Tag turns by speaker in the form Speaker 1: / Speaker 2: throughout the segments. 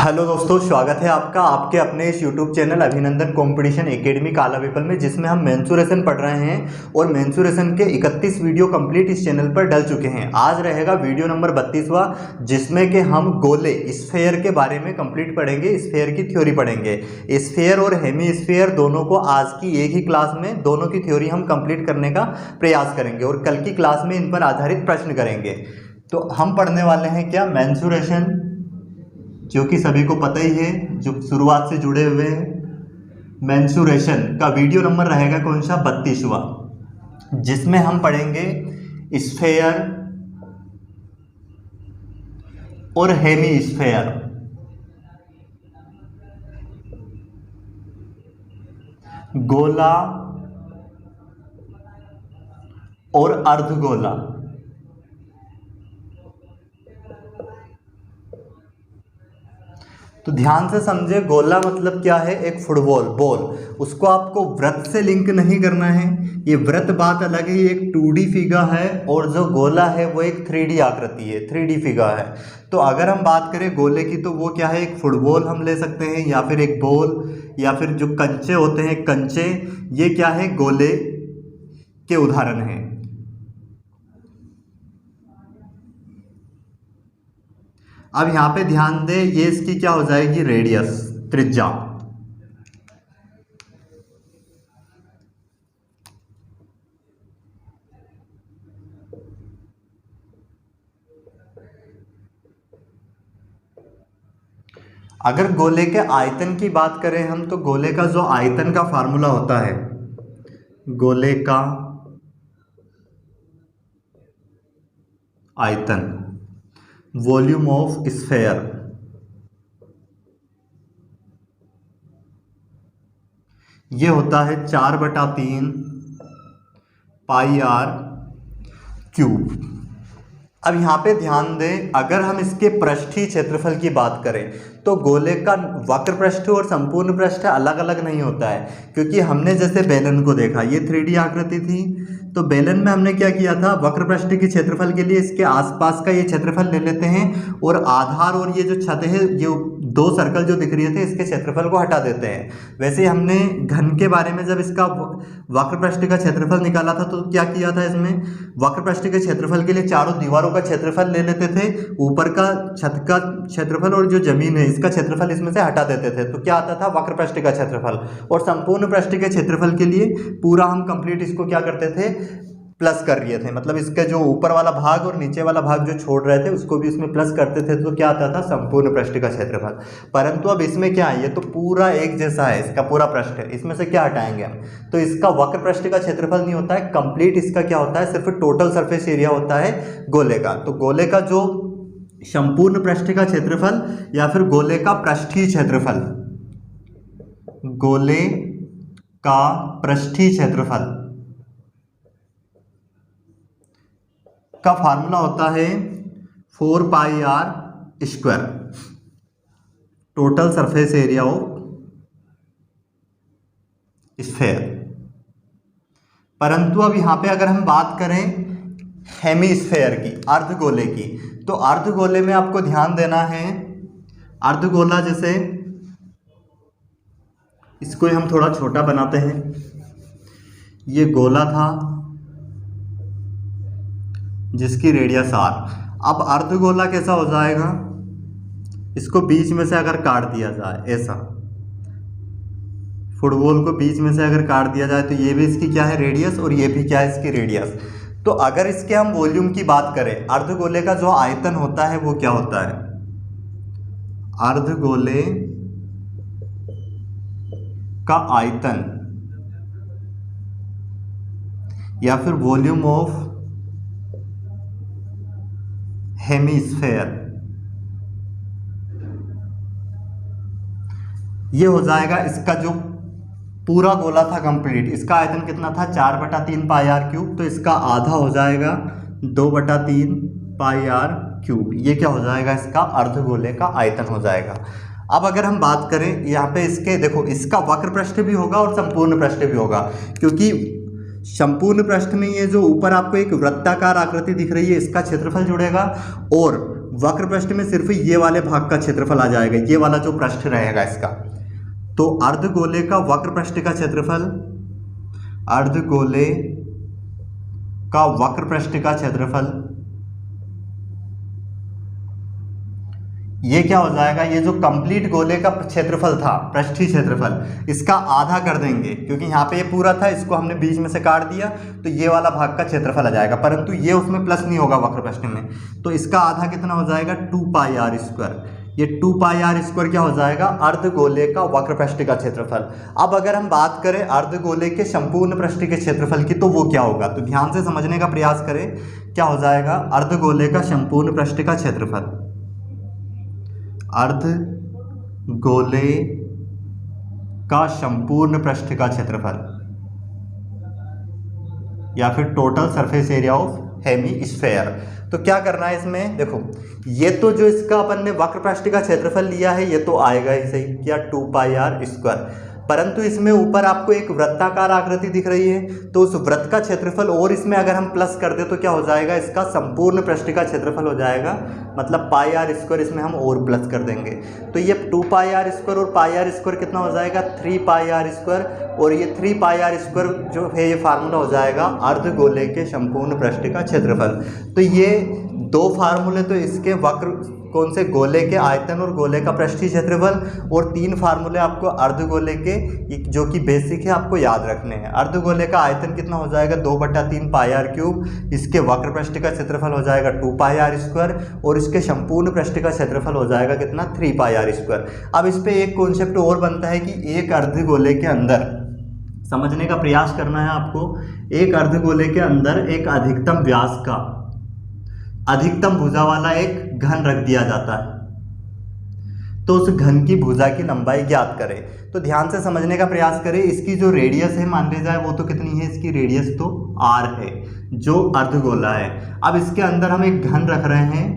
Speaker 1: Hello दोस्तों, स्वागत है आपका आपके अपने इस यूट्यूब चैनल अभिनंदन कंपटीशन एकेडमी काला पीपल में, जिसमें हम मेंसुरेशन पढ़ रहे हैं और मेंसुरेशन के 31 वीडियो कंप्लीट इस चैनल पर डल चुके हैं। आज रहेगा वीडियो नंबर 32वां, जिसमें कि हम गोले स्फेयर के बारे में कंप्लीट पढ़ेंगे, स्फेयर की थ्योरी पढ़ेंगे। स्फेयर और हेमी स्फेयर दोनों को आज की एक ही क्लास में दोनों की थ्योरी हम कंप्लीट करने का प्रयास करेंगे और कल की क्लास में इन पर आधारित प्रश्न करेंगे। तो हम पढ़ने वाले हैं क्या, मेंसुरेशन, जो कि सभी को पता ही है, जो शुरुआत से जुड़े हुए हैं। मेंसुरेशन का वीडियो नंबर रहेगा कौन सा, 32वां, जिसमें हम पढ़ेंगे स्फेयर और हेमी स्फेयर, गोला और अर्धगोला। तो ध्यान से समझे, गोला मतलब क्या है, एक फुटबॉल बॉल। उसको आपको वृत्त से लिंक नहीं करना है, ये वृत्त बात अलग है, ये एक 2D फिगर है, और जो गोला है वो एक 3D आकृति है, 3D फिगर है। तो अगर हम बात करें गोले की, तो वो क्या है, एक फुटबॉल हम ले सकते हैं, या फिर एक बॉल, या फिर जो कंचे होते हैं कंचे, ये क्या है, गोले के उदाहरण हैं। अब यहाँ पे ध्यान दें, ये इसकी क्या हो जाएगी, रेडियस, त्रिज्या। अगर गोले के आयतन की बात करें हम, तो गोले का जो आयतन का फार्मूला होता है, गोले का आयतन, वॉल्यूम ऑफ स्फेयर, ये होता है 4/3 पाई आर क्यूब। अब यहाँ पे ध्यान दें, अगर हम इसके पृष्ठीय क्षेत्रफल की बात करें, तो गोले का वक्र पृष्ठ और संपूर्ण पृष्ठ अलग अलग नहीं होता है, क्योंकि हमने जैसे बेलन को देखा, ये 3D आकृति थी, तो बेलन में हमने क्या किया था, वक्र पृष्ठ के क्षेत्रफल के लिए इसके आसपास का ये क्षेत्रफल ले लेते हैं, और आधार और ये जो छत है, ये दो सर्कल जो दिख रहे थे, इसके क्षेत्रफल को हटा देते हैं। वैसे हमने घन के बारे में जब इसका वक्र पृष्ठ का क्षेत्रफल निकाला था, तो क्या किया था, इसमें वक्र पृष्ठ के क्षेत्रफल के लिए चारों दीवारों का क्षेत्रफल ले लेते थे, ऊपर का छत का क्षेत्रफल और जो जमीन है इसका क्षेत्रफल इसमें से हटा देते थे, तो क्या आता था, वक्र पृष्ठ का क्षेत्रफल। और संपूर्ण पृष्ठ के क्षेत्रफल के लिए पूरा हम कंप्लीट इसको क्या करते थे, प्लस कर रहे थे, मतलब इसके जो ऊपर वाला भाग और नीचे वाला भाग जो छोड़ रहे थे उसको भी इसमें प्लस करते थे, तो क्या आता था, संपूर्ण पृष्ठ का क्षेत्रफल। परंतु अब इसमें क्या है, ये तो पूरा एक जैसा है, इसका पूरा पृष्ठ है, इसमें से क्या हटाएंगे हम, तो इसका वक्र पृष्ठ का क्षेत्रफल नहीं होता है कंप्लीट, इसका क्या होता है, सिर्फ टोटल सरफेस एरिया होता है गोले का। तो गोले का जो संपूर्ण पृष्ठ का क्षेत्रफल या फिर गोले का पृष्ठीय क्षेत्रफल, गोले का पृष्ठीय क्षेत्रफल का फार्मूला होता है 4 pi r square, total surface area of sphere. परंतु अब यहां पे अगर हम बात करें हेमी स्फेयर की, अर्धगोले की, तो अर्धगोले में आपको ध्यान देना है, अर्धगोला जैसे इसको हम थोड़ा छोटा बनाते हैं, ये गोला था जिसकी रेडियस r। अब अर्धगोला कैसा हो जाएगा, इसको बीच में से अगर काट दिया जाए, ऐसा फुटबॉल को बीच में से अगर काट दिया जाए, तो ये भी इसकी क्या है, रेडियस, और ये भी क्या है, इसकी रेडियस। तो अगर इसके हम वॉल्यूम की बात करें, अर्धगोले का जो आयतन होता है वो क्या होता है, अर्धगोले का आयतन या फिर वॉल्यूम ऑफ हेमीस्फेयर, ये हो जाएगा इसका जो पूरा गोला था कंप्लीट, इसका आयतन कितना था, 4/3 पाई आर क्यूब, तो इसका आधा हो जाएगा 2/3 पाई आर क्यूब। ये क्या हो जाएगा, इसका अर्धगोले का आयतन हो जाएगा। अब अगर हम बात करें यहाँ पे इसके, देखो इसका वक्र पृष्ठ भी होगा और संपूर्ण पृष्ठ भी होगा, क्योंकि संपूर्ण पृष्ठ में ये जो ऊपर आपको एक वृत्ताकार आकृति दिख रही है इसका क्षेत्रफल जुड़ेगा और वक्र पृष्ठ में सिर्फ ये वाले भाग का क्षेत्रफल आ जाएगा, ये वाला जो पृष्ठ रहेगा इसका। तो अर्धगोले का वक्र पृष्ठ का क्षेत्रफल, अर्धगोले का वक्र पृष्ठ का क्षेत्रफल, ये क्या हो जाएगा, ये जो कंप्लीट गोले का क्षेत्रफल था, पृष्ठीय क्षेत्रफल, इसका आधा कर देंगे, क्योंकि यहाँ पे ये पूरा था, इसको हमने बीच में से काट दिया, तो ये वाला भाग का क्षेत्रफल आ जाएगा, परंतु ये उसमें प्लस नहीं होगा वक्र पृष्ठ में, तो इसका आधा कितना हो जाएगा 2πr²। ये 2πr² क्या हो जाएगा, अर्धगोले का वक्र पृष्ठ का क्षेत्रफल। अब अगर हम बात करें अर्धगोले के संपूर्ण पृष्ठ के क्षेत्रफल की, तो वो क्या होगा, तो ध्यान से समझने का प्रयास करें। क्या हो जाएगा, अर्धगोले का संपूर्ण पृष्ठ का क्षेत्रफल, अर्धगोले का संपूर्ण पृष्ठ का क्षेत्रफल, या फिर total surface area of hemisphere. तो क्या करना है इसमें, देखो ये तो जो इसका अपन ने वक्र पृष्ठ का क्षेत्रफल लिया है ये तो आएगा ही सही, क्या 2πr², परंतु इसमें ऊपर आपको एक वृत्ताकार आकृति दिख रही है, तो उस वृत्त का क्षेत्रफल और इसमें अगर हम प्लस कर दे तो क्या हो जाएगा, इसका संपूर्ण पृष्ठ का क्षेत्रफल हो जाएगा, मतलब πr² इसमें हम और प्लस कर देंगे, तो ये 2πr² और πr² कितना हो जाएगा 3πr², और ये 3πr² जो है ये फार्मूला हो जाएगा अर्धगोले के संपूर्ण पृष्ठ का क्षेत्रफल। तो ये दो फार्मूले तो इसके वक्र कौन से, गोले के आयतन और गोले का पृष्ठीय क्षेत्रफल, और 3 फार्मूले आपको अर्धगोले के जो कि बेसिक है आपको याद रखने हैं। अर्धगोले का आयतन कितना हो जाएगा 2/3 πr³, इसके वक्र पृष्ठ का क्षेत्रफल हो जाएगा 2πr², और इसके संपूर्ण पृष्ठ का क्षेत्रफल हो जाएगा कितना 3πr²। अब इस पे एक कॉन्सेप्ट और बनता है कि एक अर्धगोले के अंदर समझने का प्रयास करना है आपको, एक अर्धगोले के अंदर एक अधिकतम व्यास का अधिकतम भुजा वाला एक घन रख दिया जाता है, तो उस घन की भुजा की लंबाई ज्ञात करें। तो ध्यान से समझने का प्रयास करें, इसकी जो रेडियस है मान ली जाए वो तो कितनी है, इसकी रेडियस तो r है जो अर्धगोला है। अब इसके अंदर हम एक घन रख रहे हैं,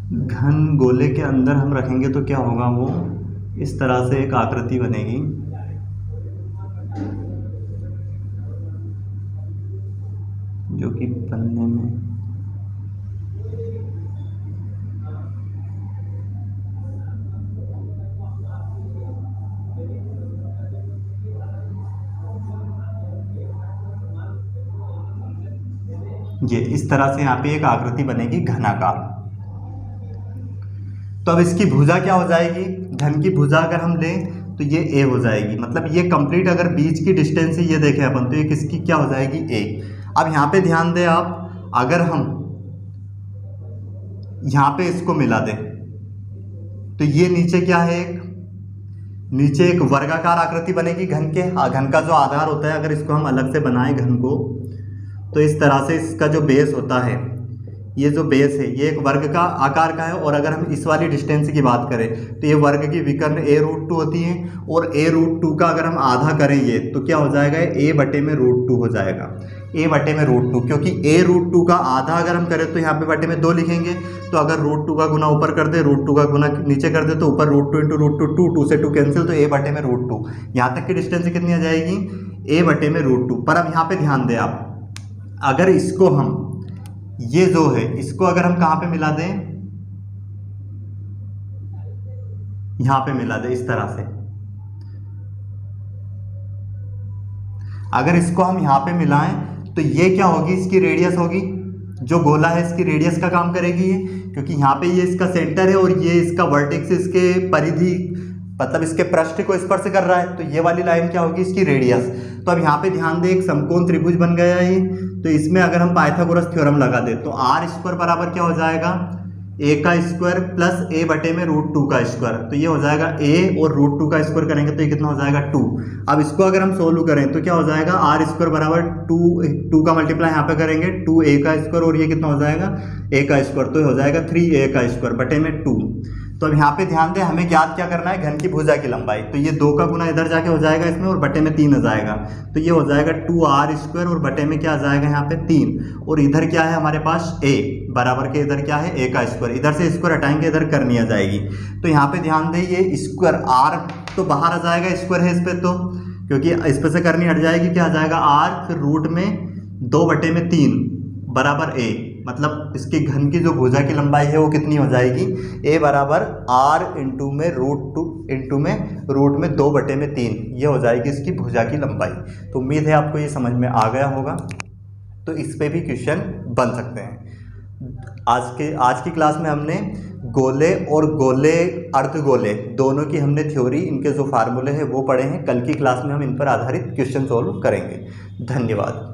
Speaker 1: घन गोले के अंदर हम रखेंगे तो क्या होगा, वो इस तरह से एक आकृति बनेगी, जो कि बनने में ये इस तरह से यहाँ पे एक आकृति बनेगी घनाकार। तो अब इसकी भुजा क्या हो जाएगी, घन की भुजा अगर हम लें तो ये a हो जाएगी, मतलब ये कंप्लीट अगर बीच की डिस्टेंस ये देखें अपन तो ये किसकी क्या हो जाएगी a। अब यहाँ पे ध्यान दें आप, अगर हम यहाँ पे इसको मिला दें तो ये नीचे क्या है, नीचे एक वर्गाकार आकृति बनेगी घन के, घन का जो आधार होता है अगर इसको हम अलग से बनाएं घन को, तो इस तरह से इसका जो बेस होता है, ये जो बेस है ये एक वर्ग का आकार का है, और अगर हम इस वाली डिस्टेंस की बात करें तो ये वर्ग की विकर्ण a√2 होती है, और a√2 का अगर हम आधा करें ये तो क्या हो जाएगा, a/√2 हो जाएगा, a/√2, क्योंकि a√2 का आधा अगर हम करें तो यहाँ पे बटे में 2 लिखेंगे, तो अगर √2 का गुना ऊपर कर दे, √2 का गुना नीचे कर दे, तो ऊपर √2 × √2 2 से 2 कैंसिल, तो a/√2, यहाँ तक की डिस्टेंस कितनी आ जाएगी, a/√2। पर अब यहाँ पे ध्यान दें आप, अगर इसको हम ये जो है इसको अगर हम कहाँ पे मिला दें, यहाँ पे मिला दें इस तरह से, अगर इसको हम यहाँ पे मिलाएं तो ये क्या होगी, इसकी रेडियस होगी, जो गोला है इसकी रेडियस का काम करेगी ये, क्योंकि यहाँ पे ये इसका सेंटर है और ये इसका वर्टेक्स इसके परिधि मतलब इसके पृष्ठ को स्पर्श कर रहा है, तो ये वाली लाइन क्या होगी, इसकी रेडियस। तो अब यहाँ पे ध्यान दें, एक समकोण त्रिभुज बन गया है, तो इसमें अगर हम पाइथागोरस थ्योरम लगा दें तो r² बराबर क्या हो जाएगा, a² प्लस a/√2², तो ये हो जाएगा a, और √2 का स्क्वायर करेंगे तो ये कितना हो जाएगा 2। अब इसको अगर हम सोल्व करें तो क्या हो जाएगा, r² बराबर 2 का मल्टीप्लाई यहाँ पे करेंगे 2a², और ये कितना हो जाएगा a², तो ये हो जाएगा 3a² बटे में 2। तो अब यहाँ पे ध्यान दें, हमें ज्ञात क्या करना है, घन की भुजा की लंबाई, तो ये 2 का गुना इधर जाके हो जाएगा इसमें, और बटे में 3 आ जाएगा, तो ये हो जाएगा 2r², और बटे में क्या आ जाएगा यहाँ पे 3, और इधर क्या है हमारे पास a बराबर के, इधर क्या है a², इधर से स्क्वायर हटाएंगे इधर करनी आ जाएगी। तो यहाँ पे ध्यान दें, ये स्क्वायर r तो बाहर आ जाएगा, स्क्वायर है इस पर, क्योंकि इस पर से करनी हट जाएगी, क्या आ जाएगा r, फिर रूट में 2/3 बराबर a, मतलब इसके घन की जो भुजा की लंबाई है वो कितनी हो जाएगी, a बराबर r इंटू में रूट में 2/3, ये हो जाएगी इसकी भुजा की लंबाई। तो उम्मीद है आपको ये समझ में आ गया होगा। तो इस पे भी क्वेश्चन बन सकते हैं। आज की क्लास में हमने गोले और गोले अर्धगोले दोनों की हमने थ्योरी, इनके जो फार्मूले हैं वो पढ़े हैं। कल की क्लास में हम इन पर आधारित क्वेश्चन सॉल्व करेंगे। धन्यवाद।